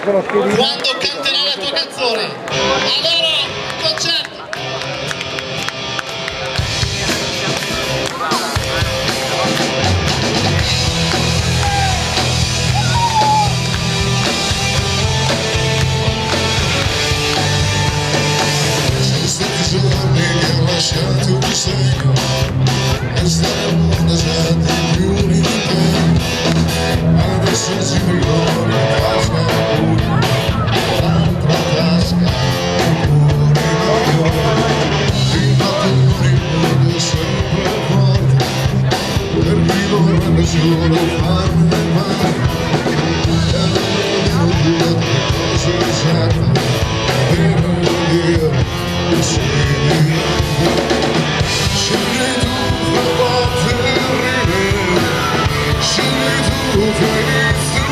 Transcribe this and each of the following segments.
quando canterà la tua canzone. Allora, concerto! Giorni che ho lasciato un segno e stavo deserti più di te. Adesso si ricorda tasca pure, l'altra tasca pure io. Ti fatto ricordo sempre forte, per vivere solo farne male. E allora devo dire che cosa esatta, devo dire. Scegli tu per battere, scegli tu che inizio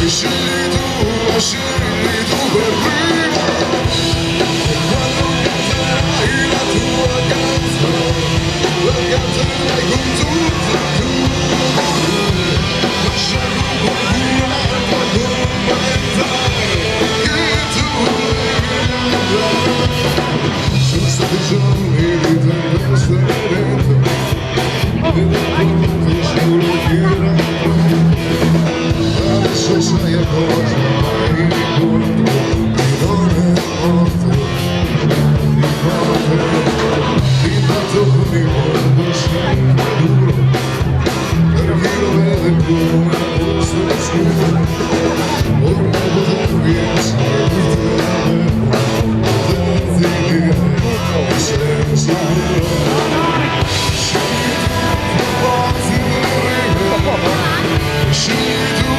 e fine, scegli tu per prima, e quando canterai la tua canzone, la canterai con tutta tu, lasciare qualcuno altro commentare che tu sono stati giorni di tempesta e vento, e del solo che era adesso sai a cosa mai ricordo, che non è morto, intanto con il mondo sembra duro, per chi lo vede come un posto scuro, ormai potevi essere di te. Scegli tu